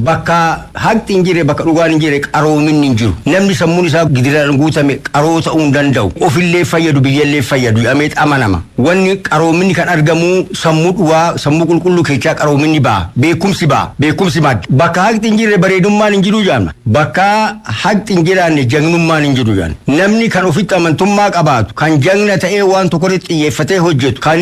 bakka haqni hin jirre bakka dhugaan hin jirre qaroominni hin jiru. Namni sammuun isaa gidiraan guutame qaroo ta'uu hin danda'u. Ofillee fayyadu biyyallee fayyadu jedhamee amanama. Wanni qaroominni kan argamu sammuu dhugaa sammuu qulqulluu keessaa qaroominni ba'a. Beekumsi ba'a. Beekumsi madda. Bakka haqni hin jirre bareedummaan hin jiru jaamna. Bakka haqni hin jiraanne jagnummaan hin jiru jaamna. Namni kan ofitti amantummaa qabaatu kan jagna ta'ee waan tokkorratti xiyyeeffatee hojjetu kan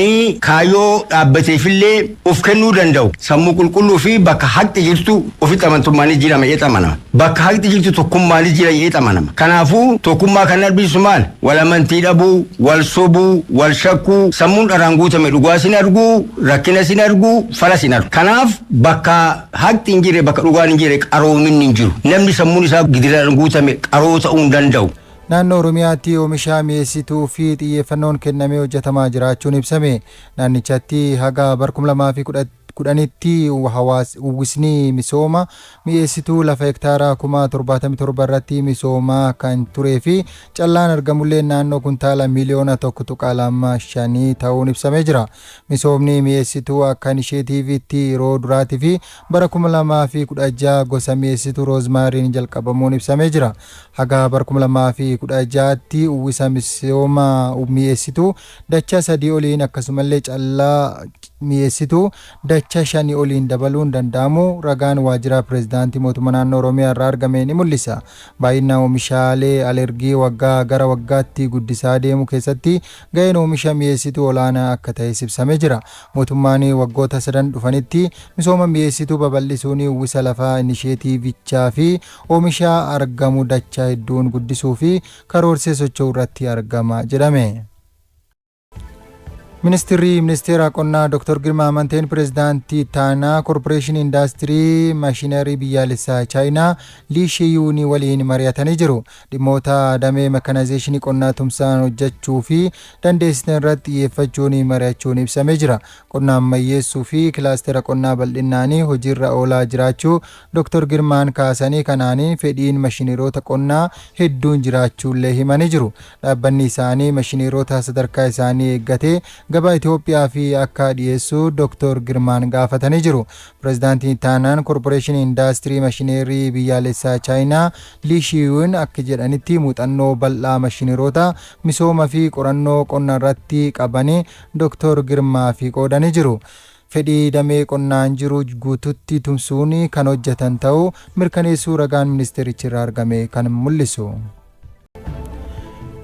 kaayyoo dhaabbateefillee of kennuu danda'u. Sammuu qulqulluu fi bakka haqni jirtu ofitti amantummaanis jira jedhee amanama. Bakka haqni jirtu tokkummaanis jira jedhee amanama. Kanaafuu tokkummaa kan arbisu maal? Wal amantii dhabuu, wal sobuu, wal shakkuu, sammuun dharaan guutame dhugaa sin argu, rakkina sin argu, fala sin argu. Kanaaf bakka haqni hin jirre bakka dhugaan hin jirre qaroominni hin jiru. Namni sammuun isaa gidiraan guutame qaroo ta'uu hin danda'u. Naannoo Oromiyaatti oomisha mi'eessituu fi xiyyeeffannoon kennamee hojjetamaa jiraachuun ibsame. Naannichatti haga bara 2010tti uwwisni misooma mi'eessituu lafa hektaara 77 irratti misoomaa kan turee fi callaan argamullee naannoo kuntaala miliyoona 1.25 ta'uun ibsamee jira. Misoomni mi'eessituu akka inisheetiivitti yeroo duraatii fi bara 2016 gosa mi'eessituu roozmaariin jalqabamuun ibsamee jira. Haga bara 2016tti uwwisa misooma mi'eessituu dacha 3 oliin akkasumallee callaa mi'eessituu dacha 5 oliin dabaluun danda'amu ragaan waajjira pireezidaantii mootummaa naannoo Oromiyaa irraa argame ni mul'isa. Baay'ina oomishaalee alergii waggaa gara waggaatti guddisaa deemu keessatti ga'een oomisha mi'eessituu olaanaa akka ta'e ibsamee jira. Mootummaan waggoota 3 dhufanitti misooma mi'eessituu babal'isuun uwwisa lafaa inisheetiivichaa fi oomisha argamu dacha hedduun guddisuu fi karoorsee socho'uu irratti argama jedhame. Ministirri Ministeera Qonnaa Dr. Girmaa Amanteen Pireezidaantii Taanaa Korporeeshinii Indaastirii Maashinarii Biyyaalessaa Chaayinaa Lii Shiyuunii waliin mari'atanii jiru. Dhimmoota damee mekanaayzeeshinii qonnaa tumsaan hojjechuu fi dandeessisan irratti xiyyeeffachuun mari'achuun ibsamee jira. Qonna ammayyeessuu fi kilaastera qonnaa bal'innaanii hojiirra oolaa jiraachuu Dr. Girmaan kaasanii kanaaniin fedhiin maashiniroota qonnaa hedduun jiraachuullee himanii jiru. Dhaabbanni isaanii maashiniroota sadarkaa isaanii eeggatee gabaa Itiyoophiyaa fi akka dhiyeessu Dr. Girmaan gaafatanii jiru. Pireezidaantiin Taanaan Korporeeshinii Indaastirii Maashinerii Biyyaalessaa Chaayinaa Lii Shiyuun akka jedhanitti muuxannoo bal'aa maashiniroota misooma fi qorannoo qonna irratti qabanii Dr. Girmaa fi qoodanii jiru. Fedhii damee qonnaan jiru guututti tumsuun kan hojjetan ta'uu mirkaneessuu ragaan ministerichi irraa argame kan mul'isu.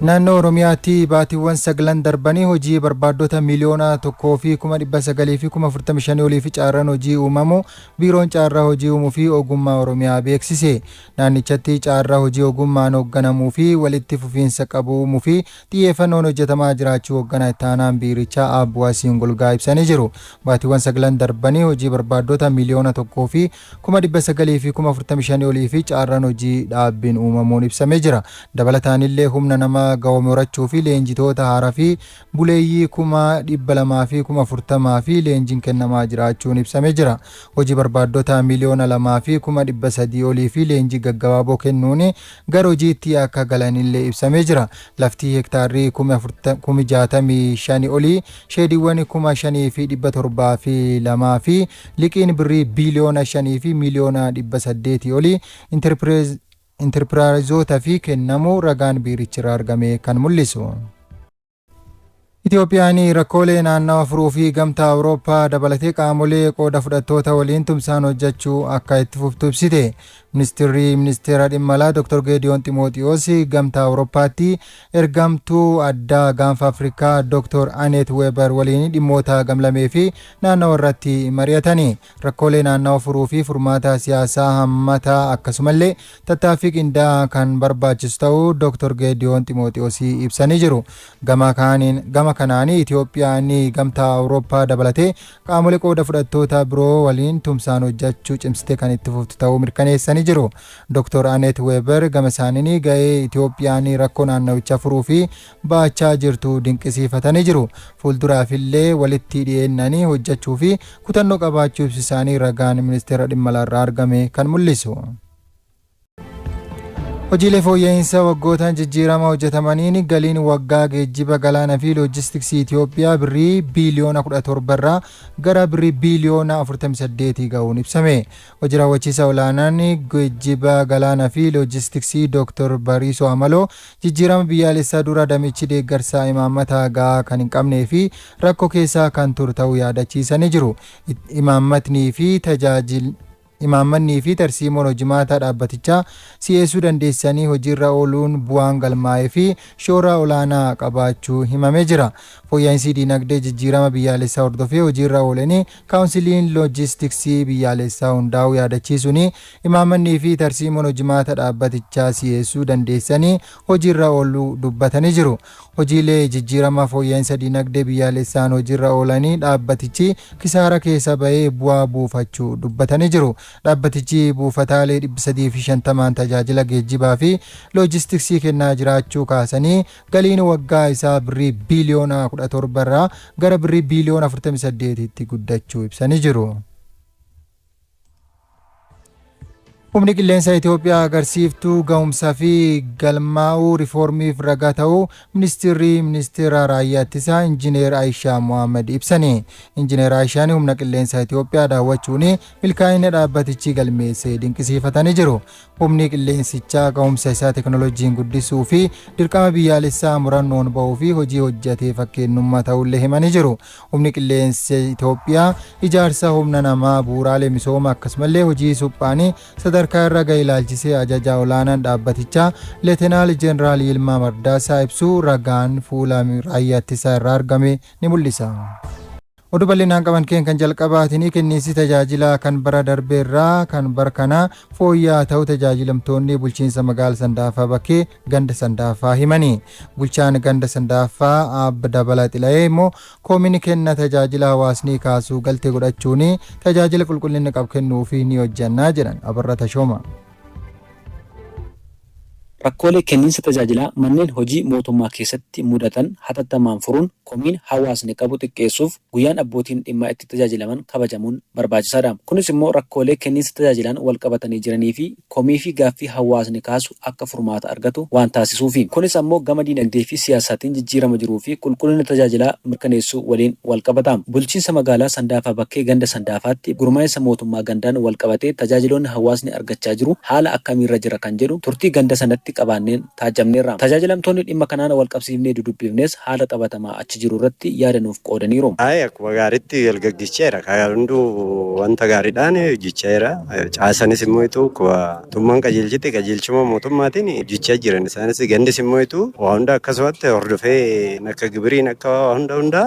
Naannoo Oromiyaatti baatiiwwan 9 darbanii hojii barbaaddota miliyoona 1,945 olii fi caarraan hojii uumamu biiroon caarraa hojii uumuu fi ogummaa Oromiyaa beeksise. Naannichatti caarraa hojii ogummaan hoogganamuu fi walitti fufiinsa qabu uumuu fi xiyyeeffannoon hojjetamaa jiraachuu hoogganaa itti aanaan biirichaa Abbuwaasiin Golgaa ibsanii jiru. Baatiiwwan 9 darbanii hojii barbaaddota miliyoona 1,945 olii fi caarraan hojii dhaabbiin uumamuun ibsamee jira. Dabalataan illee humna nama ga'oome horachuu fi leenjitoota haaraa fi buleeyyii 200,000 fi 40,000 fi leenjiin kennamaa jiraachuun ibsamee jira. Hojii barbaaddota miliyoona 2 fi 300 olii fi leenjii gaggabaaboo kennuun gara hojiitti akka galanillee ibsamee jira. Laftii hektaarrii 65,000 olii sheediiwwan 5,000 fi 700 fi 2 fi liqiin birrii biiliyoona 5 fi miliyoona 800 olii Interpiraayizoota fi kennamu ragaan biirichirraa argame kan mul'isu. Itiyoophiyaan rakkoolee naannawaa furuu fi gamtaa Awurooppaa dabalatee qaamolee qooda fudhattoota waliin tumsaan hojjechuu akka itti fuftu ibsite. Ministirri Ministeera Dhimma Alaa Dr. Geediyoon Ximooxiyoos gamtaa Awurooppaatti ergamtuu addaa gaanfa Afrikaa Dr. Anet Weber waliin dhimmoota gamlamee fi naannawaa irratti mari'atanii rakkoolee naannawaa furuu fi furmaata siyaasaa hammataa akkasumallee tattaaffii qindaa'aa kan barbaachisu ta'uu Dr. Geediyoon Ximooxiyoos ibsanii jiru. Gama kanaanii Itiyoophiyaan gamtaa Awurooppaa dabalatee qaamolee qooda fudhattoota biroo waliin tumsaan hojjechuu cimsitee kan itti fuftu ta'uu mirkaneessanii jiru. Dr. Anet Weber gama isaaniin ga'ee Itiyoophiyaan rakkoo naannawichaa furuu fi baachaa jirtu dinqisiifatanii jiru. Fuulduraafillee walitti dhiyeennanii hojjechuu fi kutannoo qabaachuu ibsisaanii ragaan ministeera dhimma alaa irraa argame kan mul'isu. Hojiilee fooyya'insa waggootaan jijjiirama hojjetamaniin galiin waggaa geejjiba galaanaa fi loojistiksii Itiyoophiyaa birrii biiliyoona 17 irraa gara birrii biiliyoona 48 ga'uun ibsame. Hojii raawwachiisaa olaanaan geejjiba galaanaa fi loojistiksii Dr. Bariisoo Amaloo jijjiirama biyyaalessaa dura damichi deeggarsaa imaammataa gahaa kan hin qabnee fi rakkoo keessaa kan ture ta'uu yaadachiisanii jiru. Imaammannii fi tarsiimoon hojimaataa dhaabbatichaa si'eessuu dandeessanii hojiirra ooluun bu'aan galmaa'ee fi shoora olaanaa qabaachuu himamee jira. Fooyya'insi diinagdee jijjiirama biyyaalessaa hordofee hojiirra oolanii kaawunsiliin loojistiksii biyyaalessaa hundaa'uu yaadachiisuun imaammannii fi tarsiimoon hojimaataa dhaabbatichaa si'eessuu dandeessanii hojiirra ooluu dubbatanii jiru. Hojiilee jijjiirama fooyya'insa diinagdee biyyaalessaan hojiirra oolanii dhaabbatichi kisaara keessa ba'ee bu'aa buufachuu dubbatanii jiru. Dhaabbatichi buufataalee 350 tajaajila geejjibaa fi loojistiksii kennaa jiraachuu kaasanii galiin waggaa isaa birrii biiliyoona 17 irraa gara birrii biiliyoona 48 tti guddachuu ibsanii jiru. Humni qilleensaa Itiyoophiyaa agarsiiftuu ga'umsaa fi galmaa'uu riiformiif ragaa ta'uu ministirri raayyaa ittisaa injinar Ayishaa Mahaammad ibsanii. Injinar Ayishaan humna qilleensaa Itiyoophiyaa daawwachuun milkaa'ina dhaabbatichi galmeessee dinqisiifatanii jiru. Humni qilleensichaa ga'umsa isaa teknooloojiin guddisuu fi dirqama biyyaalessaa murannoon ba'uu fi hojii hojjetee fakkeenyummaa ta'ullee himanii jiru. Humni qilleensa Itiyoophiyaa ijaarsa humna namaa bu'uuraalee misoomaa akkasumallee hojii suphaanii sadarkaa irra ga'e ilaalchisee ajajaa olaanaan dhaabbatichaa Leetinaal Jeneraal Yilmaa Mardaasaa ibsuu ragaan fuula raayyaa ittisaa irraa argame ni mul'isa. Oduu bal'inaan qaban kan jalqabaatiin kenniinsi tajaajila kan bara darbe irraa kan bara kana fooyya'aa ta'uu tajaajilamtoonni bulchiinsa magaalaa Sandaafaa bakkee ganda Sandaafaa himanii. Bulchaan ganda Sandaafaa Abba Dabala Xila'ee immoo koomini kenna tajaajila hawaasni kaasuu galtee godhachuun tajaajila qulqullina qabu kennuufi ni hojjannaa jedhan. Abarra Tashooma. Rakkoolee kenniinsa tajaajilaa manneen hojii mootummaa keessatti mudatan hatattamaan furuun komiin hawaasni qabu xiqqeessuuf guyyaan abbootiin dhimmaa itti tajaajilaman kabajamuun barbaachisaadha. Kunis immoo rakkoolee kenniinsa tajaajilaan wal qabatanii jiranii fi komii fi gaaffii hawaasni kaasu akka furmaata argatu waan taasisuufi. Kunis ammoo gama diinagdee fi siyaasaatiin jijjiirama jiruu fi qulqullina tajaajilaa mirkaneessuu waliin wal qabata. Bulchiinsa magaalaa Sandaafaa bakkee ganda Sandaafaatti gurmaa'insa mootummaa gandaan wal qabatee tajaajiloonni hawaasni argachaa jiru haala akkamiirra jira kan jedhu turtii ganda sanatti qabaanneen taajabneerra. Tajaajilamtoonni dhimma kanaan wal qabsiifnee dudubbifnes haala qabatamaa achi jiru irratti yaadanuuf qoodaniiru. Akkuma gaariitti walgaggicheera. Kan hunduu wanta gaariidhaan hojjechaera. Caasanis immoo tummaan qajeelchuma mootummaatiin hojjechaa jiran. Isaanis gandis immoo waa hunda akkasumatti hordofee akka gibiriin akka hunda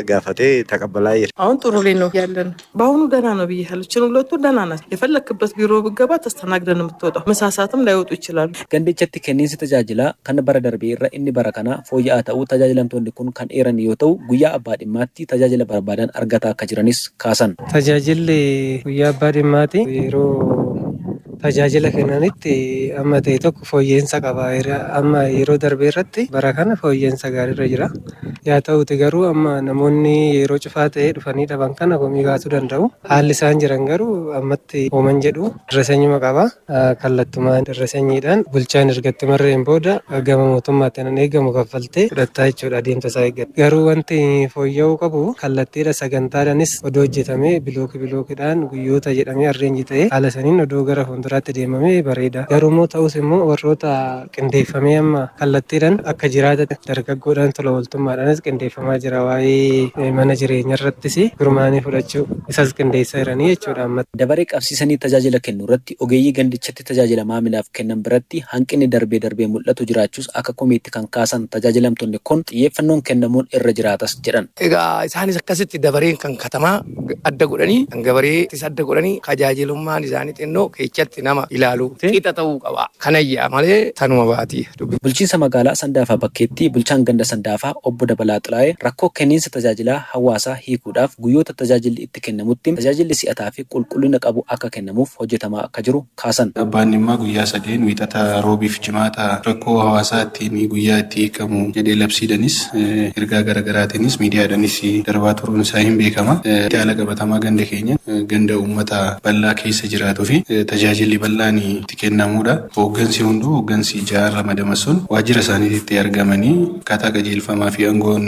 gaafatee taqabbalaa jira. አሁን ጥሩ ላይ ነው ያለን። በአሁኑ ደህና ነው ብያለሁ። ሁለቱ ደህና ናቸው። የፈለክበት ቢሮ ብገባ ተስተናግደን የምትወጣው መሳሳትም ላይወጡ ይችላሉ። Gandichatti kenniinsi tajaajilaa kan bara darbee irra inni bara kana fooyya'aa ta'uu tajaajilamtoonni kun kan eeran yoo ta'u guyyaa abbaa dhimmaatti tajaajila barbaadan argataa akka jiranis kaasan. Tajaajilli guyyaa abbaa dhimmaatti yeroo tajaajila kennanitti amma ta'e tokko fooyya'insa qaba. Amma yeroo darbee irratti bara kana fooyya'insa gaariirra jira. Yaa ta'uti garuu amma namoonni yeroo cufaa ta'ee dhufanii dhaban kana komii kaasuu danda'u. Haalli isaan jiran garuu ammatti hooman jedhu dirreessanyuma qaba. Kallattumaan dirreessanyiidhaan bulchaan ergatti marreen booda gama mootummaatti nan eegamu kaffaltee fudhattaa jechuudha adeemsa isaa eeggata. Garuu wanti fooyya'uu qabu kallattiidha sagantaadhaanis odoo hojjetamee bilookiidhaan guyyoota jedhamee arreenji ta'ee haala saniin odoo gara fuulduraatti deemamee bareeda. Garuu immoo ta'us immoo warroota qindeeffamee amma kallattiidhaan akka jiraatan dargaggoodhaan tola ooltummaadhaanis qindeeffamaa jira. Waa'ee mana jireenyaa irrattis gurmaanii fudhachuu isas qindeessaa jiranii jechuudha amma. Dabaree qabsiisanii tajaajila kennu irratti ogeeyyii gandichatti tajaajila maamilaaf kennan biratti hanqinni darbee mul'atu jiraachuus akka komiitti kan kaasan tajaajilamtoonni kun xiyyeeffannoon kennamuun irra jiraatas jedhan. Egaa isaanis akkasitti dabareen kan katamaa adda godhanii kan gabareettis adda godhanii tajaajilummaan isaanii xinnoo keessatti nama ilaalu qixa ta'uu qaba. Kanayyaa malee tanuma baati. Bulchiinsa magaalaa Sandaafaa bakkeetti bulchaan ganda Sandaafaa obbo Dabalaa Balbalaa Xilaa'ee rakkoo kenniinsa tajaajilaa hawaasaa hiikuudhaaf guyyoota tajaajilli itti kennamutti tajaajilli si'ataa fi qulqullina qabu akka kennamuuf hojjetamaa akka jiru kaasan. Abbaan dhimmaa guyyaa sadeen wiixata roobiif jimaata rakkoo hawaasaa ittiin guyyaa itti hiikamu jedhee labsiidhanis ergaa garaagaraatiinis miidiyaadhaanis darbaa turuun isaa hin beekama. Haala qabatamaa ganda keenya ganda Ummataa bal'aa keessa jiraatuu fi tajaajilli bal'aan itti kennamuudha. Hooggansi hunduu hooggansi jaarra madamasun waajjira isaaniitti argamanii akkaataa qajeelfamaa fi aangoon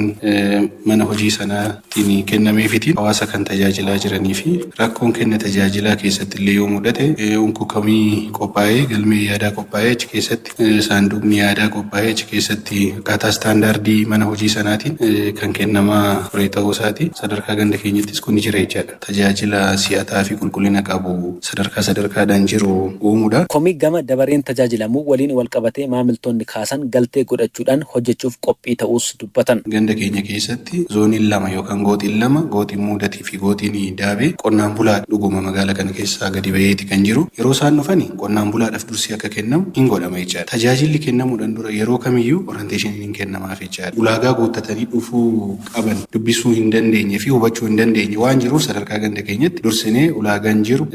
mana hojii sanaatiin kennameefitiin hawaasa kan tajaajilaa jiranii fi rakkoon kenna tajaajilaa keessatti illee yoo mudate unkukamii qophaa'ee galmee yaadaa qophaa'ee achi keessatti saanduqni yaadaa qophaa'ee achi keessatti akkaataa istaandaardii mana hojii sanaatiin kan kennamaa ture ta'uu isaati. Sadarkaa ganda keenyattis kun jira jechaadha. Tajaajila si'ataa fi qulqullina qabu sadarkaadhaan jiru uumuudha. Komii gama dabareen tajaajilamuu waliin wal qabatee maamiltoonni kaasan galtee godhachuudhaan hojjechuuf qophii ta'uus dubbatan. Ganda keenya keessatti zooniin lama yookaan gootiin lama gootiin muudatii fi gootiin daabee qonnaan bulaa dhuguma magaala kana keessaa gadi baheeti kan jiru. Yeroo isaan dhufani qonnaan bulaadhaaf dursi akka kennamu hin godhama jechaadha. Tajaajilli kennamuudhaan dura yeroo kamiyyuu orienteeshiniin hin kennamaaf jechaadha. Ulaagaa guuttatanii dhufuu qaban dubbisuu hin dandeenye fi hubachuu hin dandeenye waan jiruuf sadarkaa ganda keenyatti dursinee ulaagaan jiru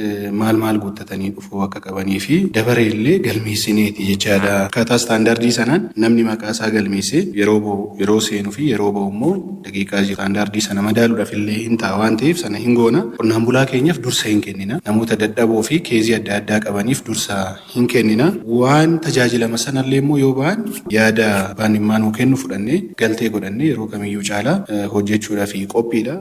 maal guuttatanii dhufuu akka qabanii fi dabaree illee galmeessineeti jechaadha. Akkaataa istaandaardii sanaan namni maqaa isaa galmeessee yeroo seenuu fi yeroo ba'u immoo daqiiqaa istaandaardii sana madaaluudhaaf illee hin ta'a waan ta'eef sana hin goona. Qonnaan bulaa keenyaaf dursa hin kennina. Namoota dadhaboo fi keezii adda addaa qabaniif dursa hin kennina. Waan tajaajilama sanallee immoo yoo ba'an yaada abbaan dhimmaa nuu kennu fudhannee galtee godhannee yeroo kamiyyuu caalaa hojjechuudhaaf qophiidha.